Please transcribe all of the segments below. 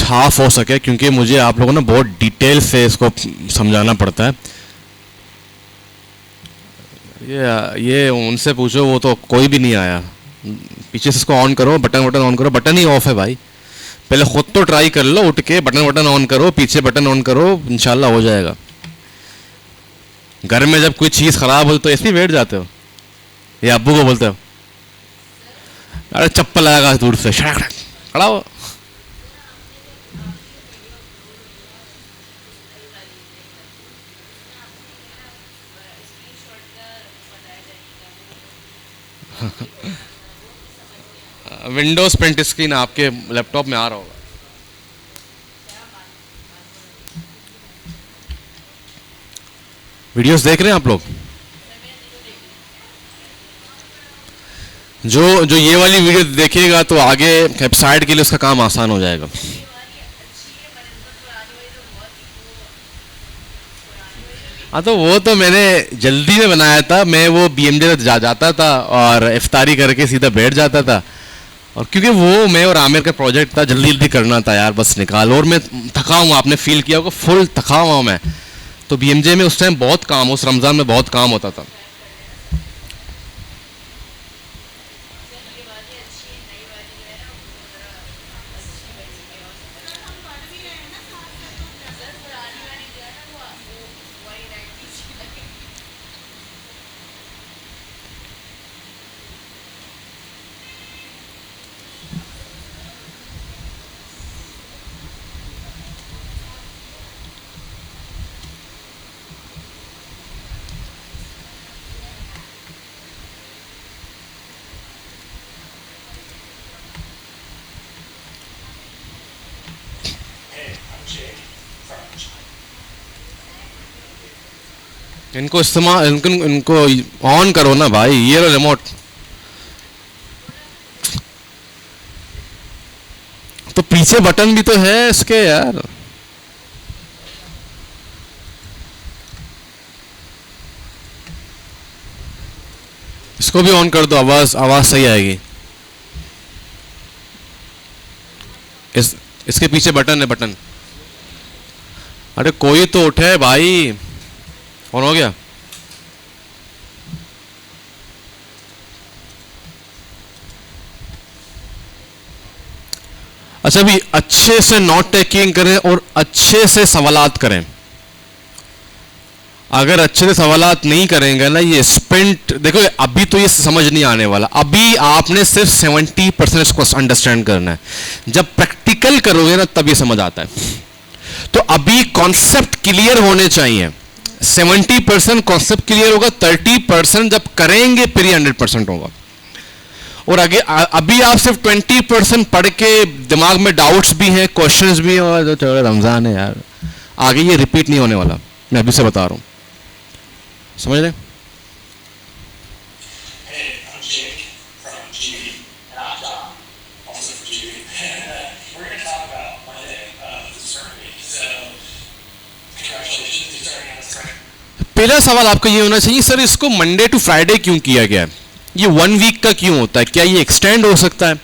Half हो सके, क्योंकि मुझे आप लोगों ने बहुत डिटेल से इसको समझाना पड़ता है। ये उनसे पूछो, वो तो कोई भी नहीं आया। पीछे से इसको ऑन करो, बटन ऑन करो, बटन ही ऑफ है भाई। पहले खुद तो ट्राई कर लो, उठ के बटन ऑन करो, पीछे बटन ऑन करो, इंशाल्लाह हो जाएगा। घर में जब कोई चीज़ खराब हो तो ऐसे ही बैठ जाते हो या अब्बू को बोलते हो अरे चप्पल लगाएगा दूर से, खड़ा हो। विंडोज प्रिंट स्क्रीन आपके लैपटॉप में आ रहा होगा। वीडियोस देख रहे हैं आप लोग? जो ये वाली वीडियो देखिएगा तो आगे वेबसाइट के लिए उसका काम आसान हो जाएगा। हाँ, तो वो तो मैंने जल्दी में बनाया था। मैं वो बीएमजे जाता था और इफ्तारी करके सीधा बैठ जाता था, और क्योंकि वो मैं और आमिर का प्रोजेक्ट था, जल्दी जल्दी करना था यार, बस निकाल। और मैं थका हूँ, आपने फील किया होगा फुल थका हुआ मैं। तो बीएमजे में उस टाइम बहुत काम, उस रमज़ान में बहुत काम होता था। इनको इस्तेमाल, इनको ऑन करो ना भाई, ये लो रिमोट। तो पीछे बटन भी तो है इसके यार। इसको भी ऑन कर दो, आवाज आवाज सही आएगी। इसके पीछे बटन है, बटन। अरे कोई तो उठे भाई। ऑन हो गया? अच्छा, भी अच्छे से नोट टेकिंग करें और अच्छे से सवालात करें। अगर अच्छे से सवालात नहीं करेंगे ना, ये स्प्रिंट देखो, अभी तो ये समझ नहीं आने वाला। अभी आपने सिर्फ 70% इसको अंडरस्टैंड करना है। जब प्रैक्टिकल करोगे ना तब ये समझ आता है। तो अभी कॉन्सेप्ट क्लियर होने चाहिए। 70% कॉन्सेप्ट क्लियर होगा, 30% जब करेंगे फिर ये 100% होगा। और आगे अभी आप सिर्फ 20% पढ़ के दिमाग में डाउट्स भी हैं, क्वेश्चंस भी हैं, और तो रमजान है यार, आगे ये रिपीट नहीं होने वाला। मैं अभी से बता रहा हूं, समझ रहे? पहला सवाल आपका ये होना चाहिए, सर इसको मंडे टू फ्राइडे क्यों किया गया है? ये 1 वीक का क्यों होता है? क्या ये एक्सटेंड हो सकता है?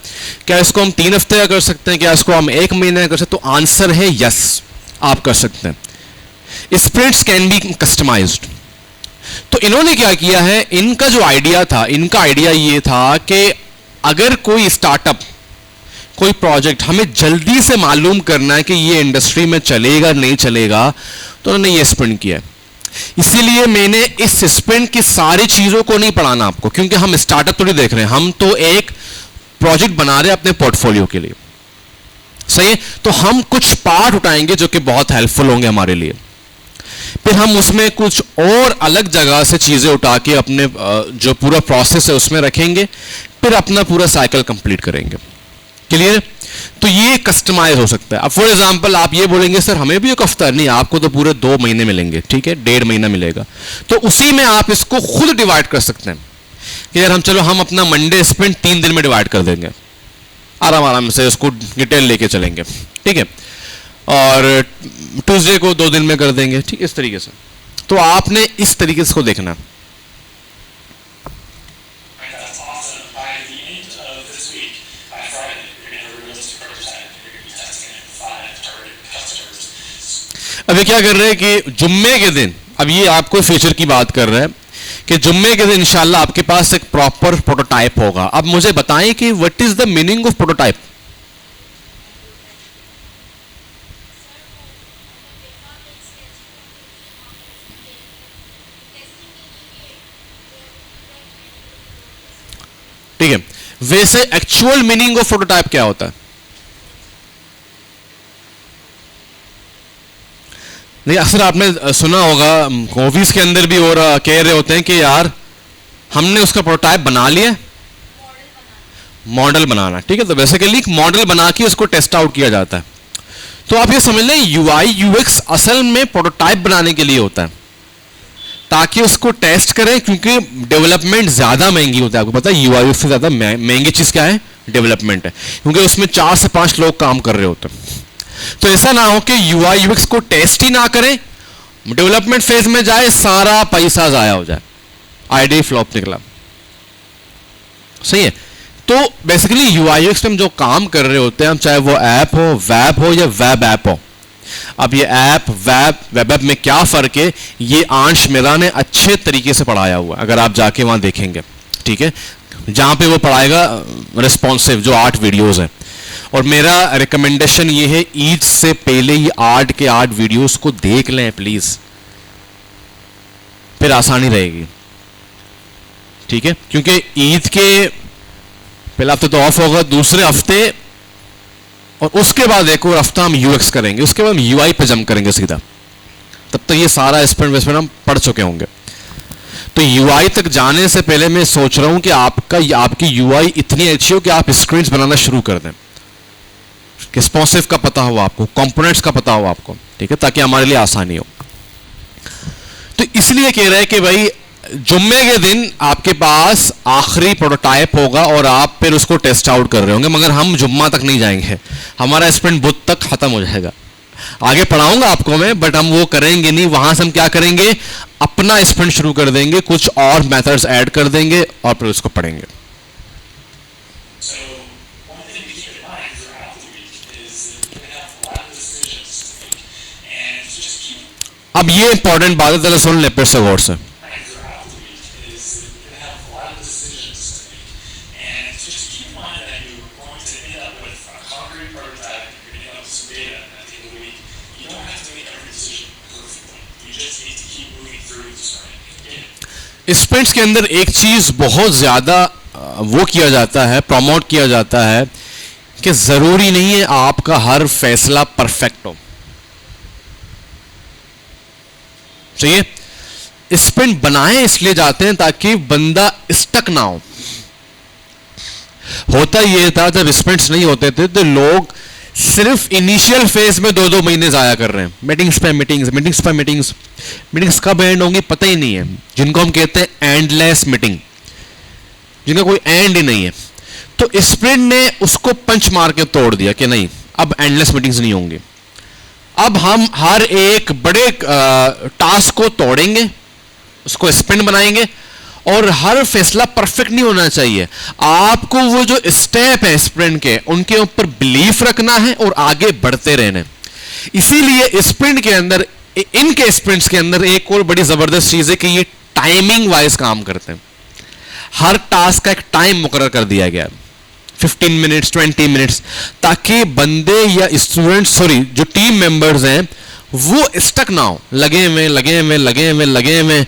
क्या इसको हम 3 हफ्ते का कर सकते हैं? क्या इसको हम 1 महीने का कर सकते हैं? तो आंसर है यस, आप कर सकते हैं। Sprints can be customized. तो इन्होंने क्या किया है, इनका जो आइडिया था, इनका आइडिया ये था कि अगर कोई स्टार्टअप, कोई प्रोजेक्ट हमें जल्दी से मालूम करना है कि ये इंडस्ट्री में चलेगा नहीं चलेगा, तो उन्होंने ये स्प्रिंट किया है। इसीलिए मैंने इस स्प्रिंट की सारी चीजों को नहीं पढ़ाना आपको, क्योंकि हम स्टार्टअप थोड़ी देख रहे हैं, हम तो एक प्रोजेक्ट बना रहे हैं अपने पोर्टफोलियो के लिए। सही है? तो हम कुछ पार्ट उठाएंगे जो कि बहुत हेल्पफुल होंगे हमारे लिए, फिर हम उसमें कुछ और अलग जगह से चीजें उठा के अपने जो पूरा प्रोसेस है उसमें रखेंगे, फिर अपना पूरा साइकिल कंप्लीट करेंगे। क्लियर? तो ये कस्टमाइज हो सकता है। अब फॉर एग्जांपल आप ये बोलेंगे सर हमें भी एक हफ्ता नहीं, आपको तो पूरे 2 महीने मिलेंगे, ठीक है, 1.5 महीना मिलेगा। तो उसी में आप इसको खुद डिवाइड कर सकते हैं कि यार हम अपना मंडे स्प्रिंट 3 दिन में डिवाइड कर देंगे, आराम आराम से उसको डिटेल लेके चलेंगे, ठीक है, और ट्यूसडे को 2 दिन में कर देंगे, ठीक, इस तरीके से। तो आपने इस तरीके से इसको देखना है। अब ये क्या कर रहे हैं कि जुम्मे के दिन, अब ये आपको फ्यूचर की बात कर रहे हैं कि जुम्मे के दिन इंशाल्लाह आपके पास एक प्रॉपर प्रोटोटाइप होगा। अब मुझे बताएं कि what is the meaning of prototype. ठीक है, वैसे एक्चुअल मीनिंग ऑफ प्रोटोटाइप क्या होता है? नहीं, अक्सर आपने सुना होगा मूवीज के अंदर भी और कह रहे होते हैं कि यार हमने उसका प्रोटोटाइप बना लिया, मॉडल बनाना। ठीक है, तो बेसिकली एक मॉडल बना के उसको टेस्ट आउट किया जाता है। तो आप ये समझ लें यूआई यूएक्स असल में प्रोटोटाइप बनाने के लिए होता है, ताकि उसको टेस्ट करें, क्योंकि डेवलपमेंट ज्यादा महंगी होती है। आपको पता है यूआई से ज्यादा महंगी चीज क्या है? डेवलपमेंट है, क्योंकि उसमें 4 से 5 लोग काम कर रहे होते हैं। तो ऐसा ना हो कि यूआई यूएक्स को टेस्ट ही ना करें, डेवलपमेंट फेज में जाए, सारा पैसा जाया हो जाए, आईडी फ्लॉप निकला। सही है। तो बेसिकली यूआई यूएक्स में हम जो काम कर रहे होते हैं, हम चाहे वो ऐप हो, वेब हो या वेब ऐप हो। अब ये ऐप वेब ऐप में क्या फर्क है, ये आंश मेरा ने अच्छे तरीके से पढ़ाया हुआ, अगर आप जाके वहां देखेंगे। ठीक है, जहां पे वो पढ़ाएगा रिस्पॉन्सिव जो 8 वीडियोस हैं। और मेरा रिकमेंडेशन ये है, ईद से पहले ये 8 के 8 वीडियोस को देख लें प्लीज, फिर आसानी रहेगी। ठीक है, क्योंकि ईद के पहले हफ्ते तो ऑफ होगा, दूसरे हफ्ते और उसके बाद एक और हफ्ता हम यूएक्स करेंगे, उसके बाद हम यूआई पे जंप करेंगे सीधा। तब तक ये सारा स्पेंड वेस्पेंड हम पढ़ चुके होंगे। तो यूआई तक जाने से पहले मैं सोच रहा हूं कि आपकी यूआई इतनी अच्छी हो कि आप स्क्रीन्स बनाना शुरू कर दें, रिस्पॉन्सिव का पता हो आपको, कंपोनेंट्स का पता हो आपको। ठीक है, ताकि हमारे लिए आसानी हो। तो इसलिए कह रहे हैं कि भाई जुम्मे के दिन आपके पास आखिरी प्रोटोटाइप होगा और आप फिर उसको टेस्ट आउट कर रहे होंगे, मगर हम जुम्मा तक नहीं जाएंगे, हमारा स्प्रिंट बुध तक खत्म हो जाएगा। आगे पढ़ाऊंगा आपको मैं, बट हम वो करेंगे नहीं। वहां से हम क्या करेंगे, अपना स्प्रिंट शुरू कर देंगे, कुछ और मेथड्स ऐड कर देंगे और फिर उसको पढ़ेंगे। अब ये इंपॉर्टेंट बात है, जरा सुन ले फिर से गौर से। स्प्रिंट्स के अंदर एक चीज बहुत ज्यादा वो किया जाता है, प्रमोट किया जाता है कि जरूरी नहीं है आपका हर फैसला परफेक्ट हो। चाहिए स्प्रिंट बनाए इसलिए जाते हैं ताकि बंदा स्टक ना हो। होता यह था जब स्प्रिंट्स नहीं होते थे तो लोग सिर्फ इनिशियल फेज में 2-2 महीने जाया कर रहे हैं, मीटिंग्स पे मीटिंग्स, मीटिंग्स पे मीटिंग्स। मीटिंग्स कब एंड होंगी पता ही नहीं है, जिनको हम कहते हैं एंडलेस मीटिंग, जिनका कोई एंड ही नहीं है। तो स्प्रिंट ने उसको पंच मार के तोड़ दिया कि नहीं, अब एंडलेस मीटिंग्स नहीं होंगी। अब हम हर एक बड़े टास्क को तोड़ेंगे, उसको स्प्रिंट बनाएंगे, और हर फैसला परफेक्ट नहीं होना चाहिए। आपको वो जो स्टेप है स्प्रिंट के, उनके ऊपर बिलीफ रखना है और आगे बढ़ते रहना है। इसीलिए स्प्रिंट के अंदर, इनके स्प्रिंट्स के अंदर एक और बड़ी जबरदस्त चीज है कि ये टाइमिंग वाइज काम करते हैं। हर टास्क का एक टाइम मुकर्रर कर दिया गया, 15 मिनट्स, 20 मिनट्स, ताकि बंदे या स्टूडेंट, सॉरी जो टीम मेंबर्स हैं, वो स्टक ना हो, लगे में।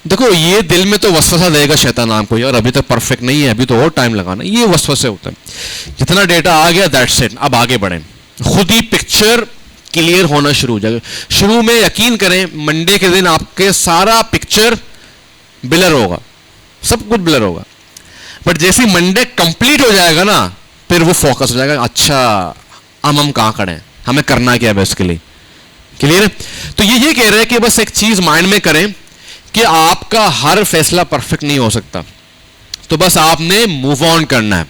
देखो ये दिल में तो वसवसा देगा शैतान आपको, यार अभी तक परफेक्ट नहीं है, अभी तो और टाइम लगाना, ये वसवसे होता है। जितना डेटा आ गया दैट्स इट, अब आगे बढ़ें। खुद ही पिक्चर क्लियर होना शुरू हो जाएगा। शुरू में यकीन करें मंडे के दिन आपके सारा पिक्चर ब्लर होगा, सब कुछ ब्लर होगा, बट जैसे मंडे कंप्लीट हो जाएगा ना, फिर वो फोकस हो जाएगा, अच्छा हम कहां खड़े हैं, हमें करना क्या है बेसिकली। क्लियर? तो ये कह रहे हैं कि बस एक चीज माइंड में करें कि आपका हर फैसला परफेक्ट नहीं हो सकता, तो बस आपने मूव ऑन करना है।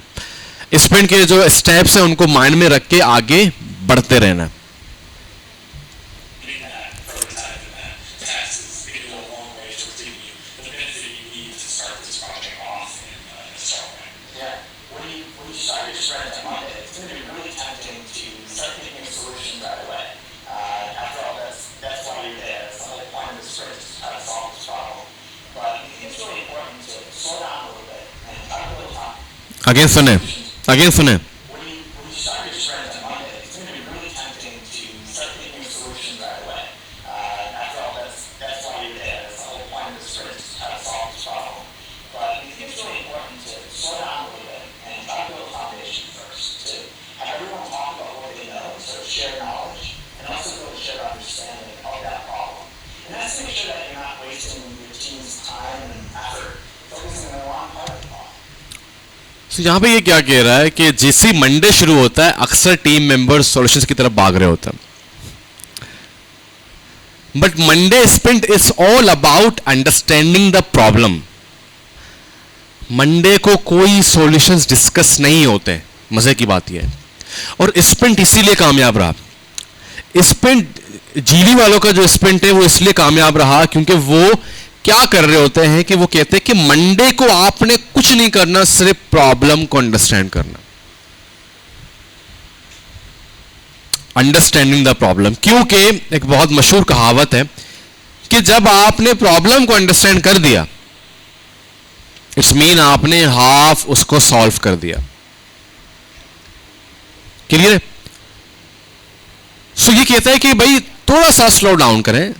स्प्रिंट के जो स्टेप्स हैं उनको माइंड में रख के आगे बढ़ते रहना है। Monday, it's going to be really tempting to start thinking of solutions right away. After all, that's again सुने, अगेन सुने। when you start your sprint on Monday, it's going to be really tempting to start thinking of solutions right away. After all, that's why you're there. That's the whole point of the sprint, is to try to solve this problem. But I think it's really important to slow down a little bit and try to build a foundation first, to have everyone talk about what they know, sort of share knowledge, and also build a shared understanding of that problem. And that's to make sure that you're not wasting your team's time and effort focusing on the wrong part of the problem. तो यहाँ पे ये क्या कह रहा है कि जैसे मंडे शुरू होता है अक्सर टीम मेंबर्स सॉल्यूशंस की तरफ भाग रहे होते हैं, but Monday sprint is all about understanding the problem. Monday को कोई सॉल्यूशंस डिस्कस नहीं होते, मजे की बात यह है। और स्प्रिंट इसीलिए कामयाब रहा, स्प्रिंट जीली वालों का जो स्प्रिंट है वो इसलिए कामयाब रहा क्योंकि वो क्या कर रहे होते हैं कि वो कहते हैं कि मंडे को आपने कुछ नहीं करना, सिर्फ प्रॉब्लम को अंडरस्टैंड करना, अंडरस्टैंडिंग द प्रॉब्लम। क्योंकि एक बहुत मशहूर कहावत है कि जब आपने प्रॉब्लम को अंडरस्टैंड कर दिया, इट्स मीन आपने हाफ उसको सॉल्व कर दिया। क्लियर है? सो ये कहता है कि भाई थोड़ा सा स्लो डाउन करें,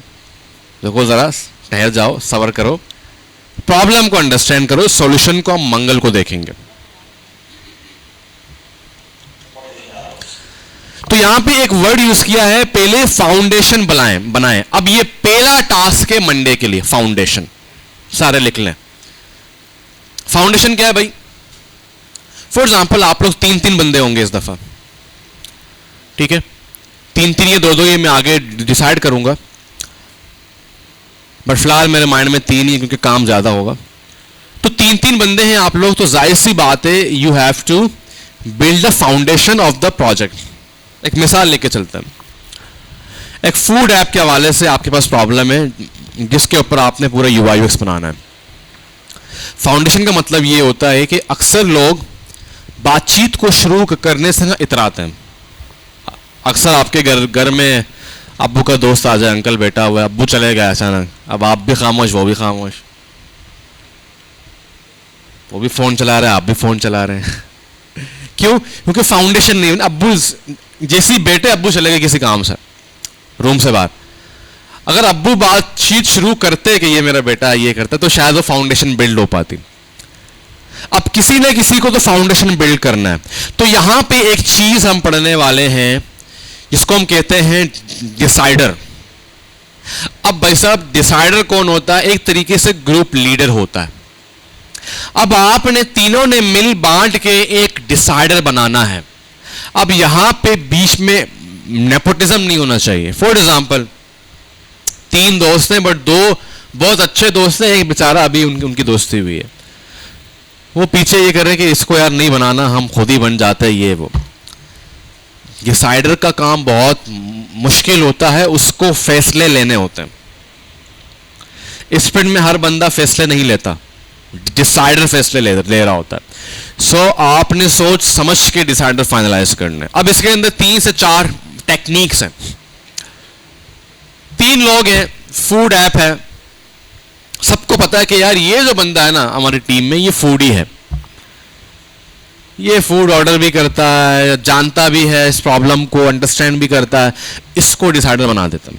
देखो जरा ठहर जाओ, सबर करो, प्रॉब्लम को अंडरस्टैंड करो, सॉल्यूशन को हम मंगल को देखेंगे। तो यहां पे एक वर्ड यूज किया है, पहले फाउंडेशन बनाएं। अब ये पहला टास्क है मंडे के लिए, फाउंडेशन। सारे लिख लें। फाउंडेशन क्या है भाई? फॉर एग्जाम्पल आप लोग 3-3 बंदे होंगे इस दफा, ठीक है? 3-3 या 2-2 ये मैं आगे डिसाइड करूंगा, बट फिलहाल मेरे माइंड में 3 ही, क्योंकि काम ज्यादा होगा। तो 3-3 बंदे हैं आप लोग, तो जाहिर सी बात है you have to build the foundation of the project. एक मिसाल लेके चलते हैं। एक फूड ऐप के हवाले से आपके पास प्रॉब्लम है जिसके ऊपर आपने पूरा UI UX बनाना है। फाउंडेशन का मतलब ये होता है कि अक्सर लोग बातचीत को शुरू करने से ना इतराते हैं। अक्सर आपके घर में अब्बू का दोस्त आ जाए, अंकल बैठा हुआ है, अब्बू चले गए अचानक, अब आप भी खामोश, वो भी खामोश, वो भी फोन चला रहे हैं, आप भी फोन चला रहे हैं। क्यों? क्योंकि फाउंडेशन नहीं है। अब्बू जैसे ही बैठे, अब्बू चले गए किसी काम से, रूम से बाहर। अगर अब्बू बातचीत शुरू करते कि ये मेरा बेटा ये करता, तो शायद वो फाउंडेशन बिल्ड हो पाती। अब किसी न किसी को तो फाउंडेशन बिल्ड करना है। तो यहां पे एक चीज हम पढ़ने वाले हैं जिसको हम कहते हैं डिसाइडर। अब भाई साहब, डिसाइडर कौन होता है? एक तरीके से ग्रुप लीडर होता है। अब आपने तीनों ने मिल बांट के एक डिसाइडर बनाना है। अब यहां पे बीच में नेपोटिज्म नहीं होना चाहिए। फॉर एग्जाम्पल 3 दोस्त हैं, बट 2 बहुत अच्छे दोस्त हैं, एक बेचारा अभी उनकी दोस्ती हुई है, वो पीछे ये कर रहे हैं कि इसको यार नहीं बनाना, हम खुद ही बन जाते हैं ये वो। डिसाइडर का काम बहुत मुश्किल होता है, उसको फैसले लेने होते हैं। स्प्रिंट में हर बंदा फैसले नहीं लेता, डिसाइडर फैसले ले रहा होता है। सो आपने सोच समझ के डिसाइडर फाइनलाइज करने। अब इसके अंदर 3 से 4 टेक्निक्स हैं। 3 लोग हैं, फूड ऐप है, सबको पता है कि यार ये जो बंदा है ना हमारी टीम में, ये फूडी है, ये फूड ऑर्डर भी करता है, जानता भी है इस प्रॉब्लम को, अंडरस्टैंड भी करता है, इसको डिसाइडर बना देता है।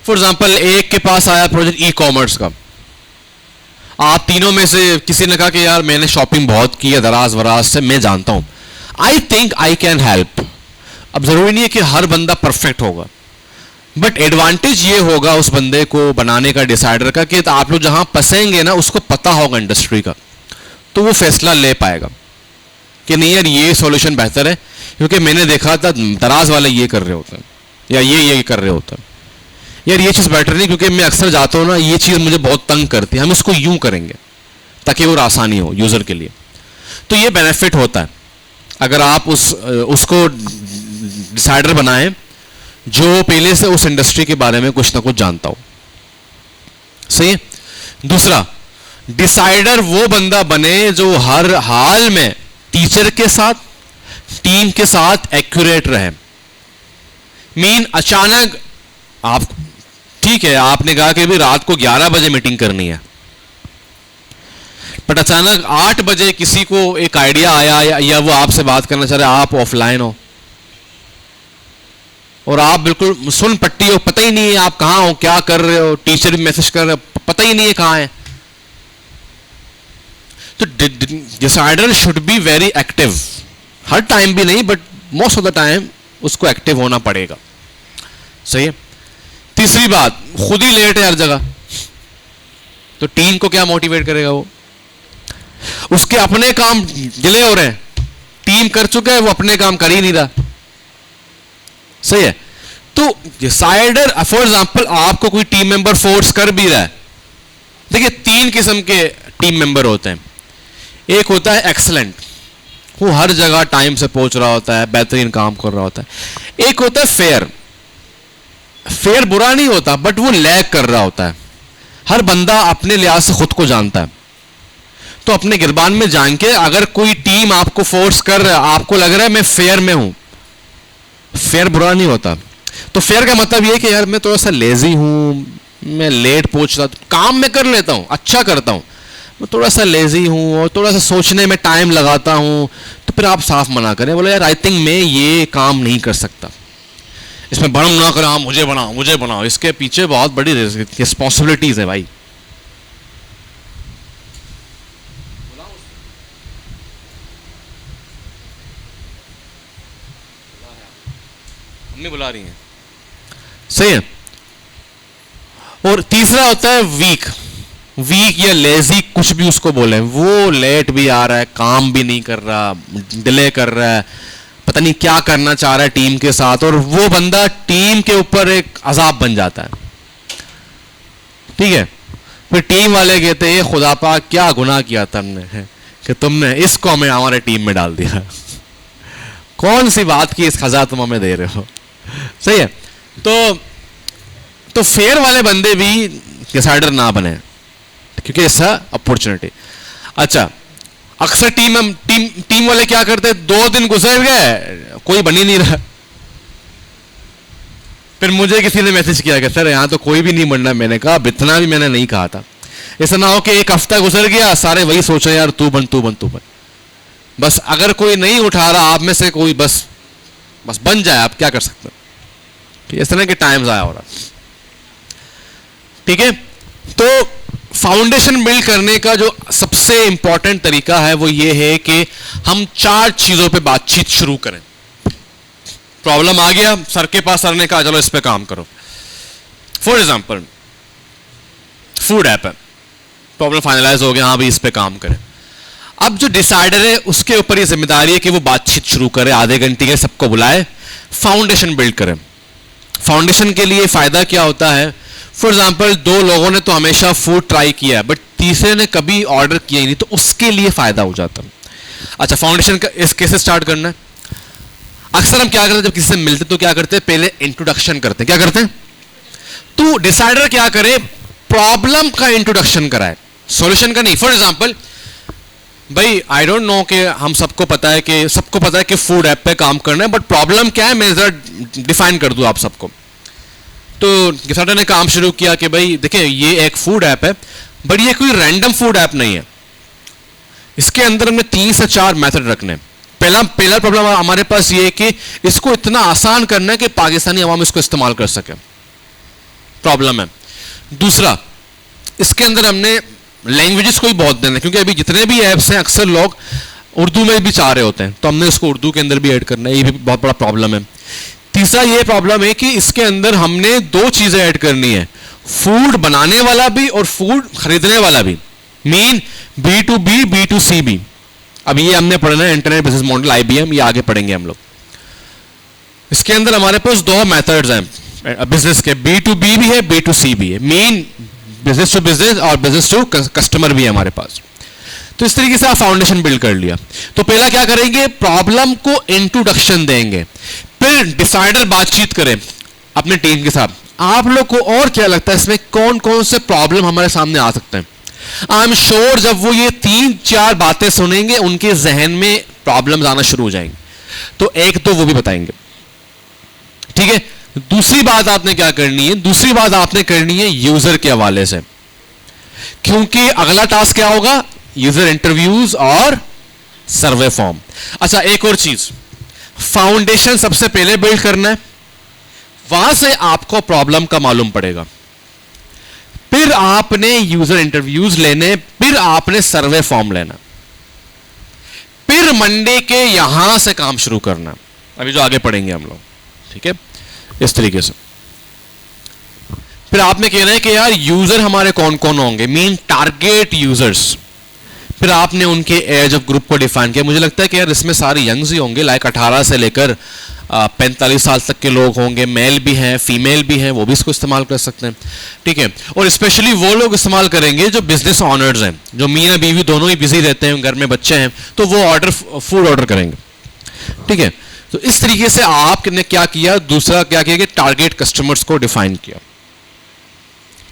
फॉर एग्जाम्पल एक के पास आया प्रोजेक्ट ई-कॉमर्स का, आप तीनों में से किसी ने कहा कि यार मैंने शॉपिंग बहुत की है दराज वराज से, मैं जानता हूं, I think I can help. अब जरूरी नहीं है कि हर बंदा परफेक्ट होगा, बट एडवांटेज ये होगा उस बंदे को बनाने का, डिसाइडर का, कि आप लोग जहां फंसेंगे ना उसको पता होगा इंडस्ट्री का, तो वो फैसला ले पाएगा कि नहीं यार ये सॉल्यूशन बेहतर है, क्योंकि मैंने देखा था दराज वाले ये कर रहे होते हैं, या ये कर रहे होते हैं, यार ये चीज़ बेटर नहीं, क्योंकि मैं अक्सर जाता हूँ ना, ये चीज़ मुझे बहुत तंग करती है, हम इसको यूं करेंगे ताकि वो आसानी हो यूज़र के लिए। तो ये बेनिफिट होता है अगर आप उसको डिसाइडर बनाएं जो पहले से उस इंडस्ट्री के बारे में कुछ ना कुछ जानता हो। सही है? दूसरा, डिसाइडर वो बंदा बने जो हर हाल में टीचर के साथ, टीम के साथ एक्यूरेट रहे। मीन अचानक आप, ठीक है आपने कहा कि भी रात को 11 बजे मीटिंग करनी है, बट अचानक 8 बजे किसी को एक आइडिया आया या वो आपसे बात करना चाह रहे, आप ऑफलाइन हो और आप बिल्कुल सुन पट्टी हो, पता ही नहीं है आप कहां हो, क्या कर रहे हो, टीचर भी मैसेज कर रहे हो, पता ही नहीं है कहां है। तो decider should be very active, her time भी नहीं but most of the time उसको एक्टिव होना पड़ेगा। सही है। तीसरी बात, खुद ही लेट है हर जगह, तो टीम को क्या मोटिवेट करेगा? वो उसके अपने काम डिले हो रहे हैं, टीम कर चुका है, वो अपने काम कर ही नहीं रहा। सही है। तो डिसाइडर, फॉर एग्जांपल आपको कोई टीम मेंबर फोर्स कर भी रहा है, देखिए 3 किस्म के टीम मेंबर होते हैं। एक होता है एक्सीलेंट, वो हर जगह टाइम से पहुंच रहा होता है, बेहतरीन काम कर रहा होता है। एक होता है फेयर, फेयर बुरा नहीं होता बट वो लैग कर रहा होता है। हर बंदा अपने लिहाज से खुद को जानता है, तो अपने गिरबान में जान के अगर कोई टीम आपको फोर्स कर रहा है, आपको लग रहा है मैं फेयर में हूं, फेयर बुरा नहीं होता। तो फेयर का मतलब ये कि यार मैं थोड़ा सा लेजी हूं, मैं लेट पहुंच रहा, काम मैं कर लेता हूं, अच्छा करता हूं, मैं थोड़ा सा लेजी हूं और थोड़ा सा सोचने में टाइम लगाता हूं, तो फिर आप साफ मना करें, बोले यार आई थिंक मैं ये काम नहीं कर सकता, इसमें भरम ना करें, हाँ मुझे बनाओ मुझे बनाओ, इसके पीछे बहुत बड़ी रिस्पॉन्सिबिलिटीज है भाई। मम्मी बुला रही हैं। सही है। और तीसरा होता है वीक, वीक या लेजी, कुछ भी उसको बोले, वो लेट भी आ रहा है, काम भी नहीं कर रहा, डिले कर रहा है, पता नहीं क्या करना चाह रहा है टीम के साथ, और वो बंदा टीम के ऊपर एक अजाब बन जाता है। ठीक है। फिर टीम वाले कहते हैं खुदा पाक क्या गुनाह किया तुमने कि तुमने इसको हमें हमारे टीम में डाल दिया, कौन सी बात की इस खजा तुम हमें दे रहे हो। सही है। तो फेयर वाले बंदे भी डिसाइडर ना बने, क्योंकि ऐसा अपॉर्चुनिटी। अच्छा, अक्सर टीम वाले क्या करते हैं, 2 दिन गुजर गए कोई बन ही नहीं रहा, फिर मुझे किसी ने मैसेज किया कि सर यहां तो कोई भी नहीं बनना, मैंने कहा इतना भी मैंने नहीं कहा था। ऐसा ना हो कि 1 हफ्ता गुजर गया, सारे वही सोच रहे यार तू बन तू बन तू बन, बस अगर कोई नहीं उठा रहा आप में से कोई, बस बन जाए, आप क्या कर सकते हैं। इस तरह के टाइम्स आया हो रहा। ठीक है। तो फाउंडेशन बिल्ड करने का जो सबसे इंपॉर्टेंट तरीका है वो ये है कि हम 4 चीजों पे बातचीत शुरू करें। प्रॉब्लम आ गया सर के पास, सर ने कहा चलो इस पे काम करो। फॉर एग्जांपल फूड ऐप है, प्रॉब्लम फाइनलाइज हो गया, हाँ भाई इस पे काम करें। अब जो डिसाइडर है उसके ऊपर ये जिम्मेदारी है कि वो बातचीत शुरू करे, आधे घंटे के सबको बुलाए, फाउंडेशन बिल्ड करें। फाउंडेशन के लिए फायदा क्या होता है, फॉर एग्जाम्पल 2 लोगों ने तो हमेशा फूड ट्राई किया है बट तीसरे ने कभी ऑर्डर किया ही नहीं, तो उसके लिए फायदा हो जाता है। अच्छा, फाउंडेशन का इस कैसे स्टार्ट करना है? अक्सर हम क्या करते हैं जब किसी से मिलते तो क्या करते हैं, पहले इंट्रोडक्शन करते हैं। क्या करते हैं? तो डिसाइडर क्या करे, प्रॉब्लम का इंट्रोडक्शन कराए, सॉल्यूशन का नहीं। फॉर एग्जाम्पल भाई आई डोंट नो कि हम सबको पता है कि फूड ऐप पे काम करना है, बट प्रॉब्लम क्या है मैं जरा डिफाइन कर दूं आप सबको। तो डिसाइडर ने काम शुरू किया कि भाई देखिए ये एक फूड ऐप है बट ये कोई रैंडम फूड ऐप नहीं है, इसके अंदर हमने 3 से 4 मेथड रखने हैं। पहला प्रॉब्लम हमारे पास ये है कि इसको इतना आसान करना है कि पाकिस्तानी अवाम इसको इस्तेमाल कर सके, प्रॉब्लम है। दूसरा, इसके अंदर हमने लैंग्वेजेस को ही बहुत देना है, क्योंकि अभी जितने भी ऐप्स हैं अक्सर लोग उर्दू में भी चाह रहे होते हैं, तो हमने इसको उर्दू के अंदर भी ऐड करना है, ये भी बहुत बड़ा प्रॉब्लम है। तीसरा ये प्रॉब्लम है कि इसके अंदर हमने 2 चीजें ऐड करनी है, फूड बनाने वाला भी और फूड खरीदने वाला भी, मीन B2B B2C भी। अब ये हमने पढ़ना है इंटरनेट बिजनेस मॉडल IBM, ये आगे पढ़ेंगे हम लोग। इसके अंदर हमारे पास 2 मेथड्स हैं बिजनेस के, B2B भी है B2C भी है, मीन बिजनेस टू बिजनेस और बिजनेस टू कस्टमर भी है हमारे पास। तो इस तरीके से आप फाउंडेशन बिल्ड कर लिया। तो पहला क्या करेंगे, प्रॉब्लम को इंट्रोडक्शन देंगे, फिर डिसाइडर बातचीत करें अपने टीम के साथ। आप लोग को और क्या लगता है इसमें कौन कौन से प्रॉब्लम हमारे सामने आ सकते हैं? आई एम श्योर जब वो ये 3-4 बातें सुनेंगे उनके जहन में प्रॉब्लम्स आना शुरू हो जाएंगे, तो एक तो वो भी बताएंगे। ठीक है। दूसरी बात आपने क्या करनी है, दूसरी बात आपने करनी है यूजर के हवाले से, क्योंकि अगला टास्क क्या होगा, यूजर इंटरव्यूज और सर्वे फॉर्म। अच्छा, एक और चीज, फाउंडेशन सबसे पहले बिल्ड करना है, वहां से आपको प्रॉब्लम का मालूम पड़ेगा, फिर आपने यूजर इंटरव्यूज लेने, फिर आपने सर्वे फॉर्म लेना, फिर मंडे के यहां से काम शुरू करना। अभी जो आगे पढ़ेंगे हम लोग, ठीक है, इस तरीके से। फिर आपने कहना है कि यार यूजर हमारे कौन कौन होंगे, मीन टारगेट यूजर्स। फिर आपने उनके एज ऑफ ग्रुप को डिफाइन किया। मुझे लगता है कि यार इसमें सारे यंग्स ही होंगे, लाइक 18 से लेकर 45 साल तक के लोग होंगे, मेल भी हैं, फीमेल भी हैं, वो भी इसको इस्तेमाल कर सकते हैं, ठीक है। और स्पेशली वो लोग इस्तेमाल करेंगे जो बिजनेस ऑनर्स हैं, जो मियाँ बीवी दोनों ही बिजी रहते हैं, घर में बच्चे हैं, तो वो फूड ऑर्डर करेंगे, ठीक है। तो इस तरीके से आपने क्या किया, दूसरा क्या किया कि टारगेट कस्टमर्स को डिफाइन किया,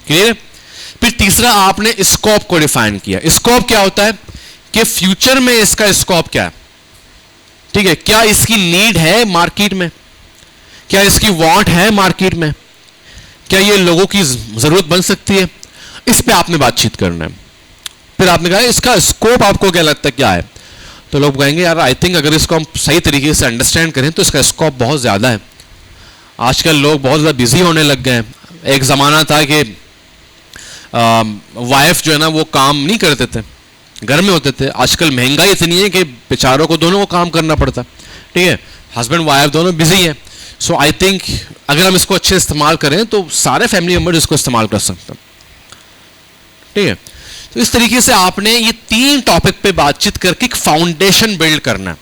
क्लियर। फिर तीसरा आपने स्कोप को डिफाइन किया। स्कोप क्या होता है कि फ्यूचर में इसका स्कोप क्या है, ठीक है, क्या इसकी नीड है मार्केट में, क्या इसकी वांट है मार्केट में, क्या ये लोगों की जरूरत बन सकती है, इस पे आपने बातचीत करना है। फिर आपने कहा इसका स्कोप आपको क्या लगता है क्या है, तो लोग कहेंगे यार आई थिंक अगर इसको हम सही तरीके से अंडरस्टैंड करें तो इसका स्कोप बहुत ज्यादा है। आजकल लोग बहुत ज्यादा बिजी होने लग गए हैं। एक जमाना था कि वाइफ जो है ना वो काम नहीं करते थे, घर में होते थे। आजकल महंगाई इतनी है कि बेचारों को दोनों को काम करना पड़ता, ठीक है, हस्बैंड वाइफ दोनों बिजी हैं। सो आई थिंक अगर हम इसको अच्छे इस्तेमाल करें तो सारे फैमिली मेंबर्स इसको इस्तेमाल कर सकते हैं, ठीक है। तो इस तरीके से आपने ये 3 टॉपिक पे बातचीत करके एक फाउंडेशन बिल्ड करना है।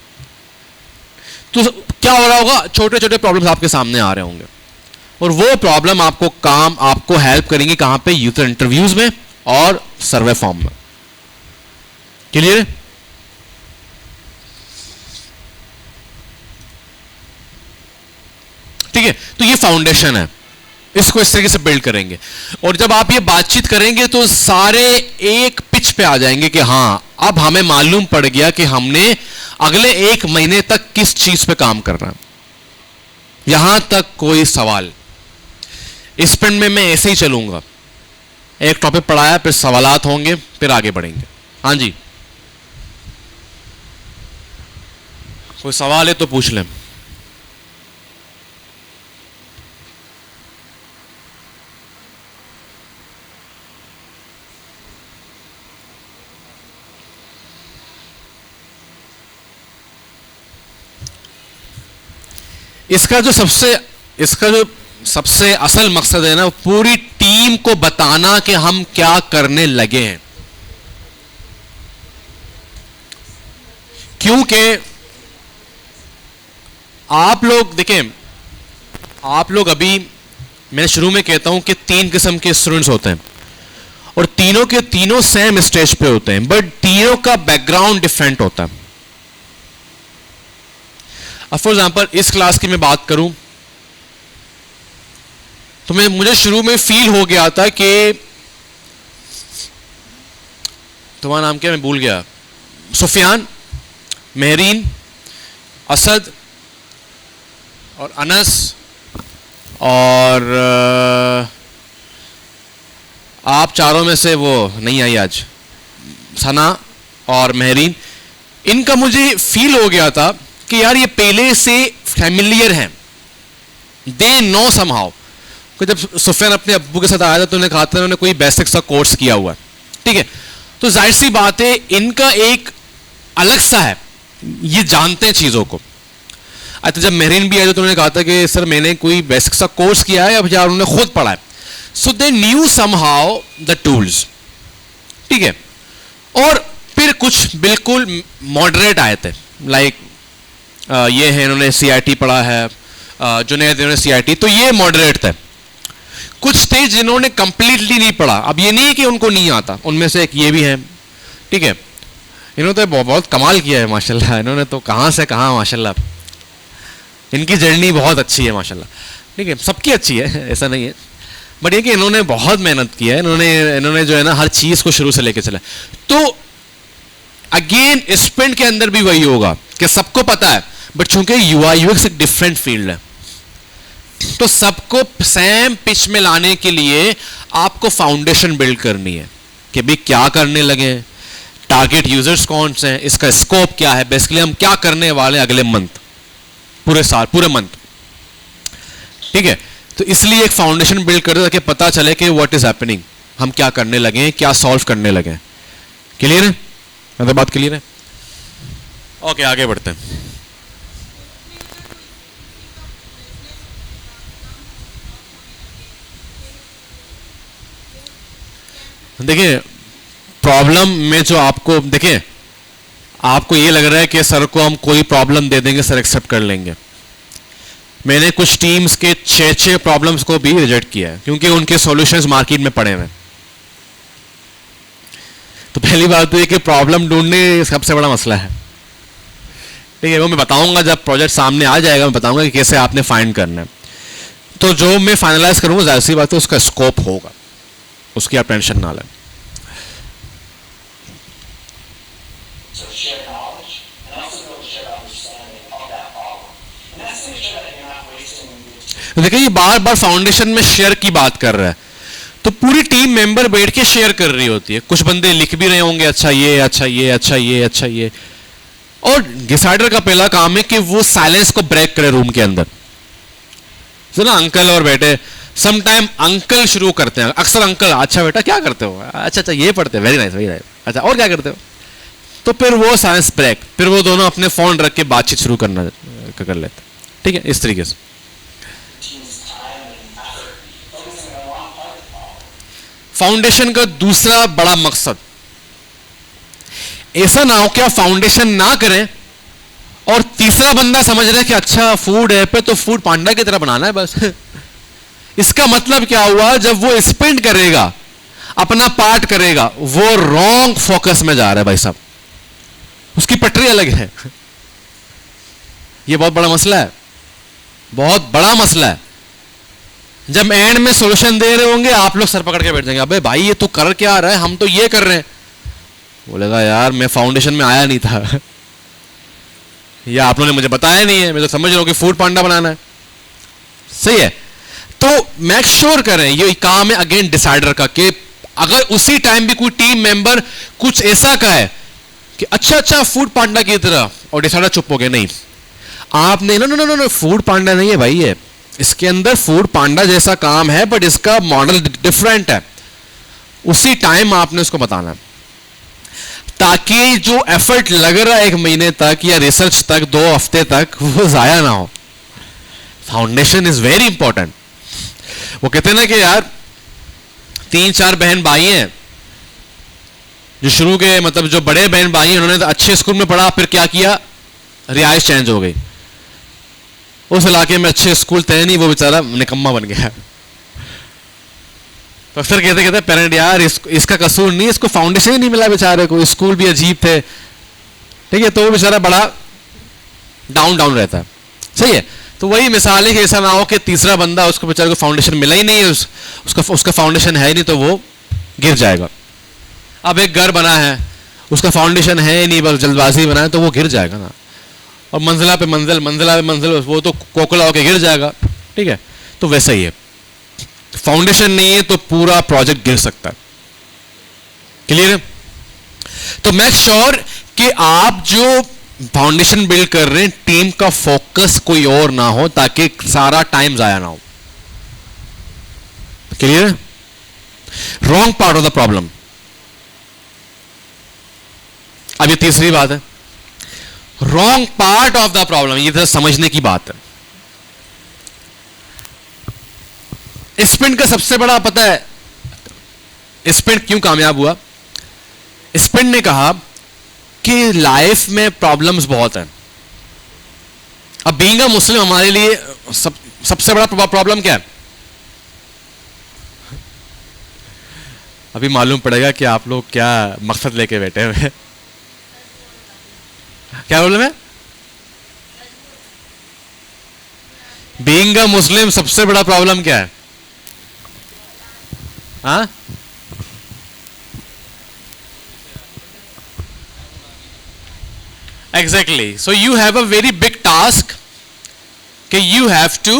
तो क्या हो रहा होगा, छोटे छोटे प्रॉब्लम्स आपके सामने आ रहे होंगे और वो प्रॉब्लम आपको हेल्प करेंगे कहां पे, यूजर इंटरव्यूज में और सर्वे फॉर्म में, क्लियर। ठीक है, तो ये फाउंडेशन है, इसको इस तरीके से बिल्ड करेंगे। और जब आप ये बातचीत करेंगे तो सारे एक पिच पे आ जाएंगे कि हां अब हमें मालूम पड़ गया कि हमने अगले 1 महीने तक किस चीज पे काम करना है। यहां तक कोई सवाल, स्प्रिंट में मैं ऐसे ही चलूंगा, एक टॉपिक पढ़ाया, फिर सवालात होंगे, फिर आगे बढ़ेंगे। हाँ जी, कोई सवाल है तो पूछ लें। इसका जो सबसे असल मकसद है ना, पूरी टीम को बताना कि हम क्या करने लगे हैं। क्योंकि आप लोग देखें, आप लोग अभी, मैं शुरू में कहता हूं कि 3 किस्म के स्टूडेंट्स होते हैं और तीनों के तीनों सेम स्टेज पे होते हैं, बट तीनों का बैकग्राउंड डिफरेंट होता है। अब फॉर एग्जाम्पल इस क्लास की मैं बात करूं तो मुझे शुरू में फील हो गया था कि, तुम्हारा नाम क्या, मैं भूल गया, सुफियान, मेहरीन, असद और अनस और आप चारों में से वो नहीं आई आज, सना और मेहरीन, इनका मुझे फील हो गया था कि यार ये पहले से फैमिलियर हैं, दे नो समहाउ। जब सुफियान अपने अब्बू के साथ आया था तो उन्हें कहा था उन्होंने कोई बेसिक सा कोर्स किया हुआ है, ठीक है, तो जाहिर सी बात है इनका एक अलग सा है, ये जानते हैं चीजों को। अच्छा, जब मेहरीन भी आया तो उन्होंने कहा था कि सर मैंने कोई बेसिक सा कोर्स किया है, अब यार उन्होंने खुद पढ़ा है। So they knew somehow the tools, ठीक है। और फिर कुछ बिल्कुल मॉडरेट आए थे, लाइक ये है, इन्होंने CIT पढ़ा है, जुनैद इन्होंने CIT, तो ये मॉडरेट थे। कुछ थे जिन्होंने कंप्लीटली नहीं पढ़ा। अब ये नहीं है कि उनको नहीं आता, उनमें से एक ये भी है, ठीक है, इन्होंने तो बहुत कमाल किया है माशाल्लाह, इन्होंने तो कहां से कहां माशाल्लाह, इनकी जर्नी बहुत अच्छी है माशाल्लाह, ठीक है, सबकी अच्छी है ऐसा नहीं है, बट ये कि इन्होंने बहुत मेहनत की है, इन्होंने जो है ना हर चीज को शुरू से लेकर चला। तो अगेन स्प्रिंट के अंदर भी वही होगा कि सबको पता है, बट चूंकि UI UX एक डिफरेंट फील्ड है, तो सबको सेम पिच में लाने के लिए आपको फाउंडेशन बिल्ड करनी है कि भाई क्या करने लगे, टारगेट यूजर्स कौन से हैं, इसका स्कोप क्या है, बेसिकली हम क्या करने वाले हैं अगले मंथ, पूरे साल, पूरे मंथ। ठीक है, तो इसलिए एक फाउंडेशन बिल्ड कर दो ताकि पता चले कि व्हाट इज हैपनिंग, हम क्या करने लगे हैं, क्या सॉल्व करने लगे हैं। क्लियर है, मतलब बात क्लियर है? ओके, आगे बढ़ते हैं। देखिए, प्रॉब्लम में जो आपको, देखिए आपको ये लग रहा है कि सर को हम कोई प्रॉब्लम दे देंगे, सर एक्सेप्ट कर लेंगे। मैंने कुछ टीम्स के 6 प्रॉब्लम्स को भी रिजेक्ट किया है क्योंकि उनके सॉल्यूशंस मार्केट में पड़े हुए हैं। तो पहली बात तो ये कि प्रॉब्लम ढूंढने सबसे बड़ा मसला है। ठीक है, वो मैं बताऊंगा जब प्रोजेक्ट सामने आ जाएगा, मैं बताऊंगा कि कैसे आपने फाइंड करना है। तो जो मैं फाइनलाइज करूंगा, जाहिर सी बात है उसका स्कोप होगा, उसकी आप टेंशन ना लें। So share knowledge and also build a shared understanding of that problem. And that's to make sure that you're not wasting your देखिए, ये बार बार फाउंडेशन में शेयर की बात कर रहा है, तो पूरी टीम मेंबर बैठ के शेयर कर रही होती है। कुछ बंदे लिख भी रहे होंगे, अच्छा ये, अच्छा ये, अच्छा ये, अच्छा ये। और डिसाइडर का पहला काम है कि वो साइलेंस को ब्रेक करे रूम के अंदर। ना अंकल और बेटे, सम टाइम अंकल शुरू करते हैं, अक्सर अंकल, अच्छा बेटा क्या करते हो, अच्छा अच्छा ये पढ़ते हो, वेरी नाइस वेरी नाइस, अच्छा और क्या करते हो। तो फिर वो साइलेंस ब्रेक, फिर वो दोनों अपने फोन रख के बातचीत शुरू करना कर लेते। ठीक है, इस तरीके से team's time and effort focusing on one part of the problem. Foundation का दूसरा बड़ा मकसद, ऐसा ना हो कि आप फाउंडेशन ना करें और तीसरा बंदा समझ रहे कि अच्छा फूड ऐप पे तो फूड पांडा की तरह बनाना है बस। इसका मतलब क्या हुआ, जब वो स्पेंड करेगा, अपना पार्ट करेगा, वो रॉन्ग फोकस में जा रहा है भाई साहब, उसकी पटरी अलग है। ये बहुत बड़ा मसला है, बहुत बड़ा मसला है। जब एंड में सॉल्यूशन दे रहे होंगे, आप लोग सर पकड़ के बैठ जाएंगे, अबे भाई ये तू कर क्या रहा है, हम तो ये कर रहे हैं। बोलेगा यार मैं फाउंडेशन में आया नहीं था, या आप लोगों ने मुझे बताया नहीं है, मैं तो समझ रहा हूं कि फूड पांडा बनाना है। सही है, तो मेक श्योर करें, ये काम है अगेन डिसाइडर का, कि अगर उसी टाइम भी कोई टीम मेंबर कुछ ऐसा कहे कि अच्छा अच्छा फूड पांडा की तरह, और डिसाइडर चुप हो गए, नहीं आपने, no no no no Foodpanda नहीं है भाई, ये इसके अंदर फूड पांडा जैसा काम है बट इसका मॉडल डिफरेंट है, उसी टाइम आपने उसको बताना है, ताकि जो एफर्ट लग रहा है 1 महीने तक या रिसर्च तक 2 हफ्ते तक, वो जाया ना हो। Foundation is very important. वो कहते हैं ना कि यार 3-4 बहन भाई हैं जो शुरू के, मतलब जो बड़े बहन भाई हैं, उन्होंने तो अच्छे स्कूल में पढ़ा, फिर क्या किया, रिहाइश चेंज हो गई, उस इलाके में अच्छे स्कूल थे नहीं, वो बेचारा निकम्मा बन गया। तो अक्सर कहते कहते पेरेंट यार इसका कसूर नहीं, इसको फाउंडेशन ही नहीं मिला बेचारे को, स्कूल भी अजीब थे। ठीक है, तो वो बेचारा बड़ा डाउन डाउन रहता है। सही है, तो वही मिसाल है कि ऐसा ना हो कि तीसरा बंदा, उसको बेचारे को फाउंडेशन मिला ही नहीं है, उसका फाउंडेशन है ही नहीं, तो वो गिर जाएगा। अब एक घर बना है, उसका फाउंडेशन है ही नहीं, बस जल्दबाजी बना है, तो वो गिर जाएगा ना, और मंजिला पे मंजिल, मंजिला पे मंजिल, वो तो कोकला होकर गिर जाएगा। ठीक है, तो वैसा ही है, फाउंडेशन नहीं है तो पूरा प्रोजेक्ट गिर सकता है। क्लियर है? तो मेक श्योर कि आप जो फाउंडेशन बिल्ड कर रहे हैं, टीम का फोकस कोई और ना हो, ताकि सारा टाइम जाया ना हो। क्लियर है? Wrong part of the problem. अब ये तीसरी बात है, wrong part of the problem, ये तो समझने की बात है। स्पिन का सबसे बड़ा पता है स्पिन क्यों कामयाब हुआ? स्पिन ने कहा कि लाइफ में प्रॉब्लम्स बहुत हैं। अब बीइंग अ मुस्लिम हमारे लिए सबसे बड़ा प्रॉब्लम क्या है? अभी मालूम पड़ेगा कि आप लोग क्या मकसद लेके बैठे हुए हैं। क्या प्रॉब्लम है? बीइंग अ मुस्लिम सबसे बड़ा प्रॉब्लम क्या है? हाँ, exactly. So you have a very big task कि यू हैव टू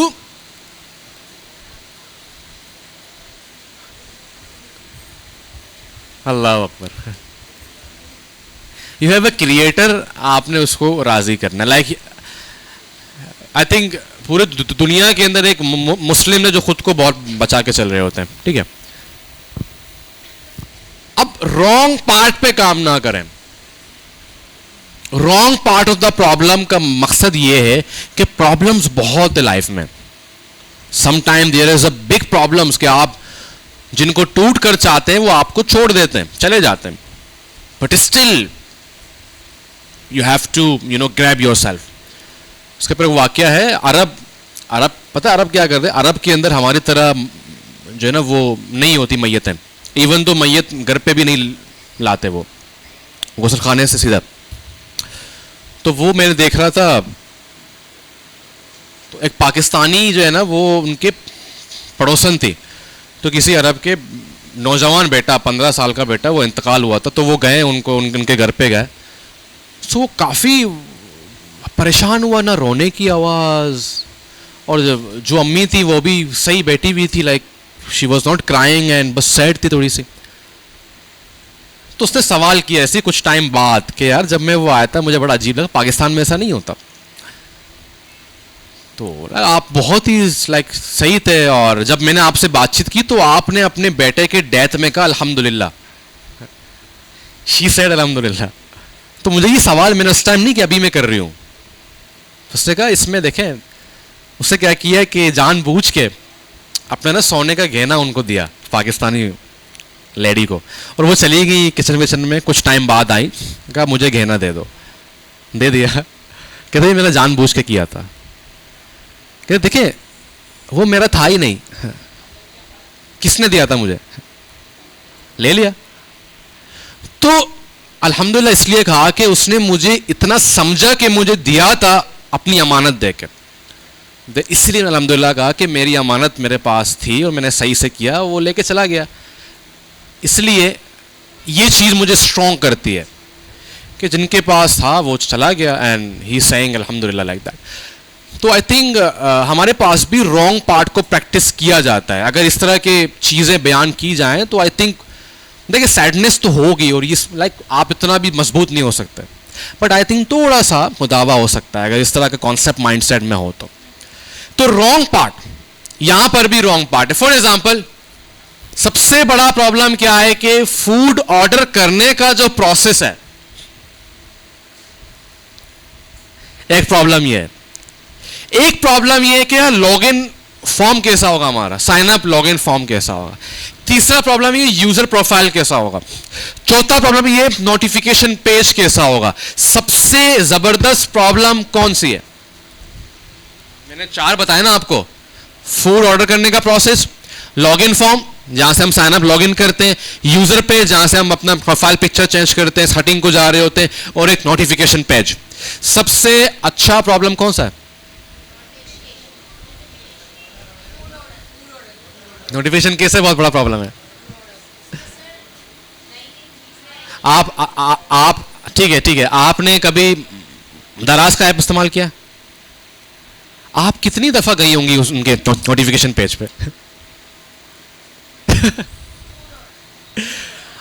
अल्लाह अकबर, यू हैव अ क्रिएटर, आपने उसको राजी करना। लाइक आई थिंक पूरे दुनिया के अंदर एक मुस्लिम है जो खुद को बहुत बचा के चल रहे होते हैं, ठीक है। अब रॉन्ग पार्ट पे काम ना करें। Wrong part of the problem का मकसद ये है कि प्रॉब्लम्स बहुत है लाइफ में। Sometime there is a big problems कि आप जिनको टूट कर चाहते हैं वो आपको छोड़ देते हैं, चले जाते हैं, but still you have to grab yourself. उसके ऊपर वाक्य है, अरब पता है अरब क्या करते हैं? अरब के अंदर हमारी तरह जो है ना वो नहीं होती मैयतें, इवन तो मैयत घर पे भी नहीं लाते, वो गुस्ल खाने से सीधा। तो वो मैंने देख रहा था, तो एक पाकिस्तानी जो है ना वो उनके पड़ोसन थी, तो किसी अरब के नौजवान बेटा 15 साल का बेटा वो इंतकाल हुआ था, तो वो गए उनके घर पे गए। तो वो काफ़ी परेशान हुआ, ना रोने की आवाज़, और जो अम्मी थी वो भी सही बैठी हुई थी, like she was not crying and बस सैड थी थोड़ी सी। तो उसने सवाल किया ऐसे कुछ टाइम बाद कि यार जब मैं वो आया था मुझे बड़ा अजीब लगा, पाकिस्तान में ऐसा नहीं होता। तो आप बहुत ही लाइक सही थे, और जब मैंने आपसे बातचीत की तो आपने अपने बेटे के डेथ में कहा अल्हम्दुलिल्लाह, शी सेड अल्हम्दुलिल्लाह। तो मुझे ये सवाल मैंने उस टाइम नहीं कि अभी मैं कर रही हूँ। उसने कहा इसमें देखें उससे क्या किया कि जानबूझ के अपना ना सोने का गहना उनको दिया, पाकिस्तानी लेडी को, और वो चली गई किचन विचन में। कुछ टाइम बाद आई, कहा मुझे गहना दे दो, दे दिया। कहते मैंने जानबूझ के किया था। कहते देखिए वो मेरा था ही नहीं, किसने दिया था मुझे, ले लिया। तो अल्हम्दुलिल्लाह इसलिए कहा कि उसने मुझे इतना समझा कि मुझे दिया था अपनी अमानत देकर, इसलिए अल्हम्दुलिल्लाह कहा कि मेरी अमानत मेरे पास थी और मैंने सही से किया, वो लेके चला गया। इसलिए ये चीज़ मुझे स्ट्रॉन्ग करती है कि जिनके पास था वो चला गया, एंड ही सेइंग अल्हम्दुलिल्लाह लाइक दैट। तो आई थिंक हमारे पास भी रॉन्ग पार्ट को प्रैक्टिस किया जाता है। अगर इस तरह के चीज़ें बयान की जाएं तो आई थिंक देखिए सैडनेस तो होगी, और ये लाइक आप इतना भी मजबूत नहीं हो सकते, बट आई थिंक थोड़ा सा मुदावा हो सकता है अगर इस तरह का कॉन्सेप्ट माइंडसेट में हो तो रॉन्ग पार्ट यहां पर भी रॉन्ग पार्ट है। फॉर एग्जाम्पल सबसे बड़ा प्रॉब्लम क्या है कि फूड ऑर्डर करने का जो प्रोसेस है, एक प्रॉब्लम यह है। एक प्रॉब्लम यह है कि लॉगिन फॉर्म कैसा होगा हमारा, साइन अप लॉगिन फॉर्म कैसा होगा। तीसरा प्रॉब्लम ये यूजर प्रोफाइल कैसा होगा। चौथा प्रॉब्लम ये नोटिफिकेशन पेज कैसा होगा। सबसे जबरदस्त प्रॉब्लम कौन सी है? मैंने 4 बताया ना आपको, फूड ऑर्डर करने का प्रोसेस, लॉगिन फॉर्म जहां से हम साइन अप लॉगिन करते हैं, यूजर पेज जहां से हम अपना प्रोफाइल पिक्चर चेंज करते हैं, सेटिंग को जा रहे होते हैं, और एक नोटिफिकेशन पेज। सबसे अच्छा प्रॉब्लम कौन सा है? नोटिफिकेशन कैसे बहुत बड़ा प्रॉब्लम है। आप ठीक है आपने कभी दराज का ऐप इस्तेमाल किया? आप कितनी दफा गई होंगी उनके नोटिफिकेशन पेज पे?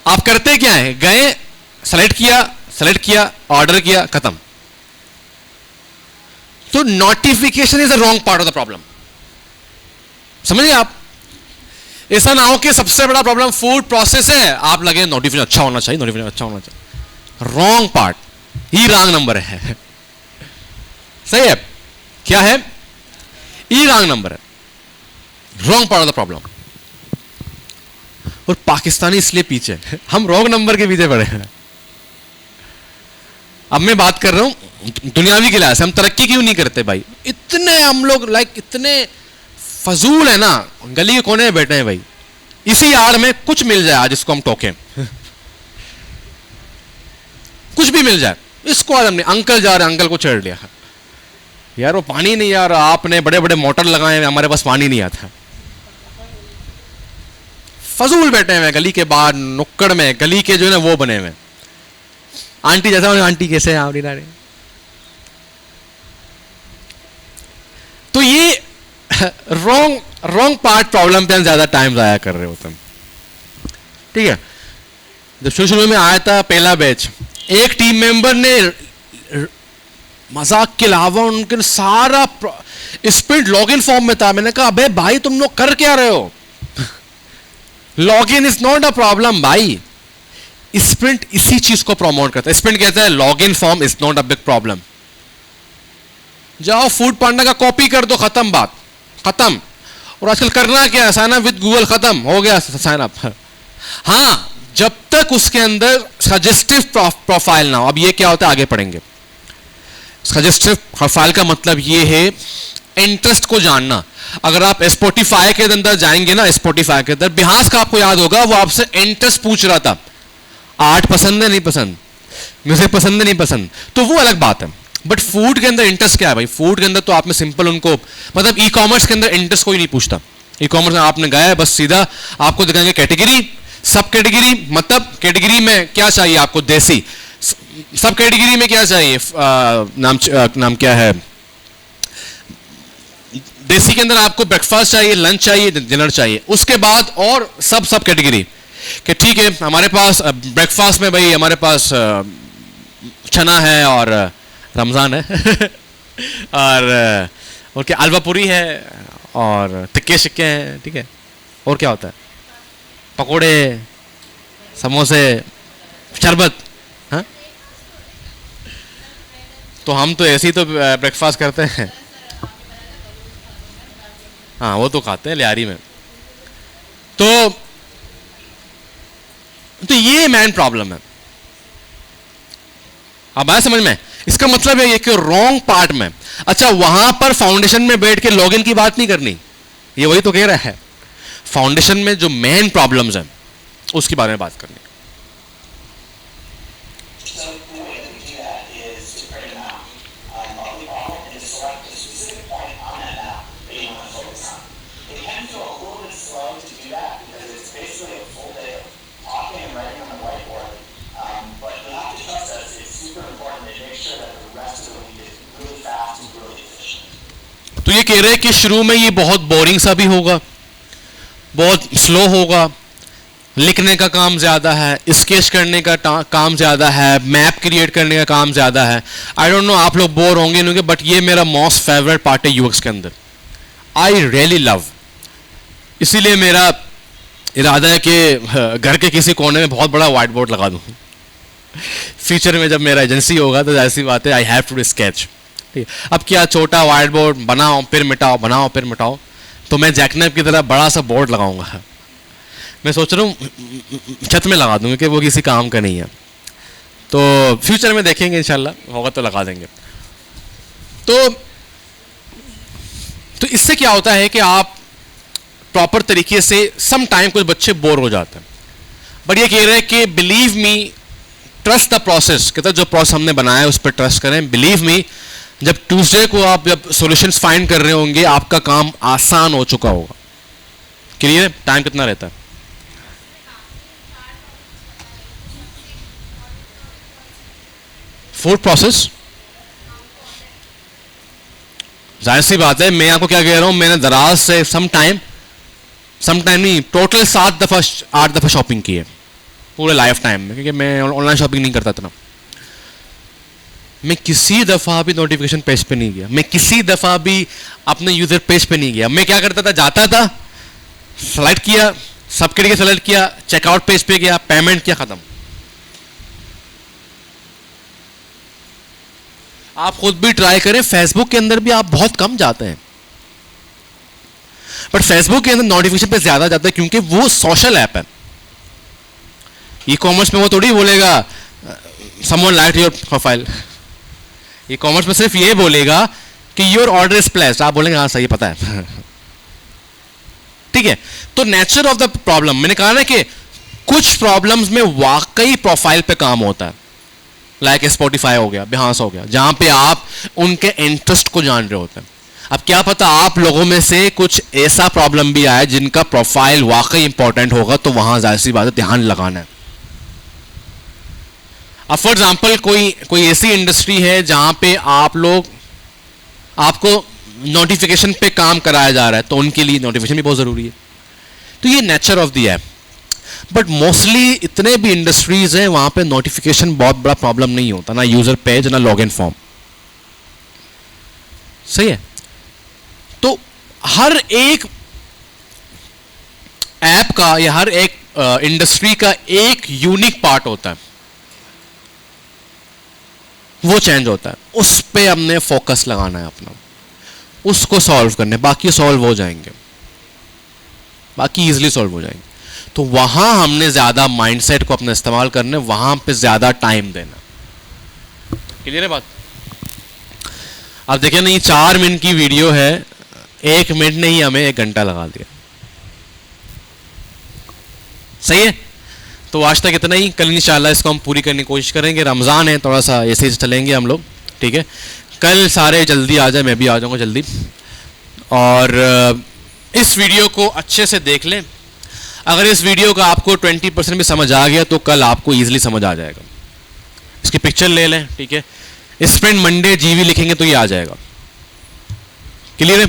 आप करते क्या है, गए सेलेक्ट किया ऑर्डर किया, खत्म। तो notification is a wrong part of the problem. समझिए आप, ऐसा ना हो कि सबसे बड़ा प्रॉब्लम फूड प्रोसेस है, आप लगे नोटिफिकेशन अच्छा होना चाहिए, नोटिफिकेशन अच्छा होना चाहिए। रॉन्ग पार्ट ही रॉन्ग नंबर है। सही है, क्या है? ई रॉन्ग नंबर है, wrong part of the problem. और पाकिस्तानी इसलिए पीछे, हम रॉन्ग नंबर के पीछे पड़े हैं। अब मैं बात कर रहा हूं दुनियावी के लिहाज से, हम तरक्की क्यों नहीं करते भाई? इतने हम लोग लाइक इतने फजूल है ना, गली के कोने में बैठे हैं भाई, इसी आड़ में कुछ मिल जाए आज इसको हम टोकें, कुछ भी मिल जाए इसको। आज हमने अंकल जा रहे, अंकल को छेड़ लिया, यार वो पानी नहीं आ रहा, आपने बड़े बड़े मोटर लगाए हैं, हमारे पास पानी नहीं आता। फजूल बैठे हुए गली के बाहर नुक्कड़ में, गली के जो है ना वो बने हुए। आंटी जैसा, आंटी कैसे हैं आप? तो ये रॉन्ग पार्ट प्रॉब्लम पे हम ज्यादा टाइम जाया कर रहे होते हैं। ठीक है, जब शुरू में आया था पहला बैच, एक टीम मेंबर ने मजाक के अलावा उनके सारा स्प्रिंट लॉगिन फॉर्म में था। मैंने कहा अबे भाई तुम लोग कर क्या रहे हो? Login is not a problem भाई, स्प्रिंट इसी चीज को प्रमोट करता है। स्प्रिंट कहता है login form is not a big problem. जाओ फूड पांडा का कॉपी कर दो, खत्म बात, खत्म। और आजकल करना क्या है, साइन अप विद गूगल, खत्म हो गया साइन अप। हाँ, जब तक उसके अंदर सजेस्टिव प्रोफाइल ना हो। अब ये क्या होता है आगे पढ़ेंगे। सजेस्टिव प्रोफाइल का मतलब ये है इंटरेस्ट को जानना। अगर आप स्पॉटिफाई के अंदर जाएंगे ना, स्पॉटिफाई के अंदर बिहास का आपको याद होगा, वो आपसे इंटरेस्ट पूछ रहा था, आर्ट पसंद है नहीं पसंद, म्यूजिक पसंद है नहीं पसंद, तो वो अलग बात है। बट फूड के अंदर इंटरेस्ट क्या है भाई? फूड के अंदर तो आप में सिंपल उनको, मतलब ई कॉमर्स के अंदर इंटरेस्ट कोई नहीं पूछता। ई कॉमर्स में आपने गया है, बस सीधा आपको दिखाएंगे कैटेगरी, सब कैटेगरी, मतलब कैटेगरी में क्या चाहिए आपको, देसी, सब कैटेगरी में क्या चाहिए, नाम क्या है, देसी के अंदर आपको ब्रेकफास्ट चाहिए, लंच चाहिए, डिनर चाहिए, उसके बाद और सब कैटेगरी कि ठीक है हमारे पास ब्रेकफास्ट में भाई हमारे पास चना है और रमज़ान है और क्या हलवा पूरी है और टिक्के शिक्के हैं, ठीक है, और क्या होता है, पकोड़े, समोसे, शरबत। हाँ, तो हम तो ऐसे ही तो ब्रेकफास्ट करते हैं। हाँ वो तो खाते हैं लियारी में। तो ये मैन प्रॉब्लम है। अब आया समझ में? इसका मतलब है ये कि रॉन्ग पार्ट में, अच्छा वहां पर फाउंडेशन में बैठ के लॉगिन की बात नहीं करनी, ये वही तो कह रहा है। फाउंडेशन में जो मेन प्रॉब्लम्स हैं उसके बारे में बात करनी। So the way that we do that is to create a map of the problem and to select a specific point on that map that you want to focus on. It can feel a little bit slow to do that because it's basically a full day of talking and writing on the whiteboard. But you have to trust us. It's super important to make sure that the rest of the week is really fast and really efficient. तो ये कह रहे हैं कि शुरू में ये बहुत बोरिंग सा भी होगा, बहुत स्लो होगा, लिखने का काम ज़्यादा है, स्केच करने का काम ज़्यादा है, मैप क्रिएट करने का काम ज़्यादा है। आई डोंट नो आप लोग बोर होंगे नहीं, बट ये मेरा मोस्ट फेवरेट पार्ट है यूएक्स के अंदर। आई रियली लव, इसीलिए मेरा इरादा है कि घर के किसी कोने में बहुत बड़ा व्हाइट बोर्ड लगा दूँ। फ्यूचर में जब मेरा एजेंसी होगा तो ऐसी बात है, आई हैव टू स्केच। ठीक है, अब क्या छोटा व्हाइट बोर्ड बनाओ फिर मिटाओ, बनाओ फिर मिटाओ, तो मैं जैकनैप की तरह बड़ा सा बोर्ड लगाऊंगा। मैं सोच रहा हूँ छत में लगा दूंगा कि वो किसी काम का नहीं है, तो फ्यूचर में देखेंगे इंशाल्लाह होगा तो लगा देंगे। तो इससे क्या होता है कि आप प्रॉपर तरीके से सम टाइम कुछ बच्चे बोर हो जाते हैं, बट ये कह रहे हैं कि believe me, trust the process, कहता है जो प्रोसेस हमने बनाया है उस पर ट्रस्ट करें। बिलीव मी, जब ट्यूसडे को आप जब सॉल्यूशंस फाइंड कर रहे होंगे आपका काम आसान हो चुका होगा। क्लियर? टाइम कितना रहता है? फूड प्रोसेस, जाहिर सी बात है, मैं आपको क्या कह रहा हूं, मैंने दराज से सम टाइम नहीं, टोटल 8 दफा शॉपिंग की है पूरे लाइफ टाइम में, क्योंकि मैं ऑनलाइन शॉपिंग नहीं करता था। मैं किसी दफा भी नोटिफिकेशन पेज पे नहीं गया, मैं किसी दफा भी अपने यूजर पेज पे नहीं गया। मैं क्या करता था, जाता था, सेलेक्ट किया, सब के सेलेक्ट किया, चेकआउट पेज पे गया, पेमेंट किया, खत्म। आप खुद भी ट्राई करें, फेसबुक के अंदर भी आप बहुत कम जाते हैं, बट फेसबुक के अंदर नोटिफिकेशन पे ज्यादा जाता है क्योंकि वो सोशल ऐप है। ई कॉमर्स में वो थोड़ी बोलेगा someone liked your profile, e commerce में सिर्फ ये बोलेगा कि योर ऑर्डर इज प्लेस्ड, आप बोलेंगे हाँ सही पता है। ठीक है, तो नेचर ऑफ द प्रॉब्लम, मैंने कहा ना कि कुछ प्रॉब्लम्स में वाकई प्रोफाइल पे काम होता है, लाइक स्पॉटिफाई हो गया, बिहास हो गया, जहां पे आप उनके इंटरेस्ट को जान रहे होते हैं। अब क्या पता आप लोगों में से कुछ ऐसा प्रॉब्लम भी आए जिनका प्रोफाइल वाकई इंपॉर्टेंट होगा, तो वहां जाहिर सी बात है ध्यान लगाना है। अब फॉर एग्जाम्पल कोई ऐसी इंडस्ट्री है जहां पे आपको नोटिफिकेशन पे काम कराया जा रहा है, तो उनके लिए नोटिफिकेशन भी बहुत जरूरी है। तो ये nature of the app. But mostly इतने भी इंडस्ट्रीज हैं वहां पे नोटिफिकेशन बहुत बड़ा प्रॉब्लम नहीं होता, ना यूजर पेज ना लॉग इन फॉर्म। सही है। तो हर एक ऐप का या हर एक इंडस्ट्री का एक यूनिक पार्ट होता है, वो चेंज होता है, उस पे हमने फोकस लगाना है अपना, उसको सॉल्व करने, बाकी सॉल्व हो जाएंगे, बाकी इजीली सॉल्व हो जाएंगे। तो वहां हमने ज्यादा माइंडसेट को अपना इस्तेमाल करने, वहां पे ज्यादा टाइम देना। क्लियर है बात? अब देखिए ना, ये 4 मिनट की वीडियो है, 1 मिनट ने ही हमें 1 घंटा लगा दिया। सही है। तो आज तक इतना ही, कल इंशाल्लाह इसको हम पूरी करने की कोशिश करेंगे। रमज़ान है, थोड़ा सा ऐसे ही चलेंगे हम लोग, ठीक है। कल सारे जल्दी आ जाए, मैं भी आ जाऊंगा जल्दी, और इस वीडियो को अच्छे से देख लें। अगर इस वीडियो का आपको 20% भी समझ आ गया तो कल आपको ईजिली समझ आ जाएगा। इसकी पिक्चर ले लें, ठीक है। स्प्रिंट मंडे जीवी लिखेंगे तो ये आ जाएगा। क्लियर है?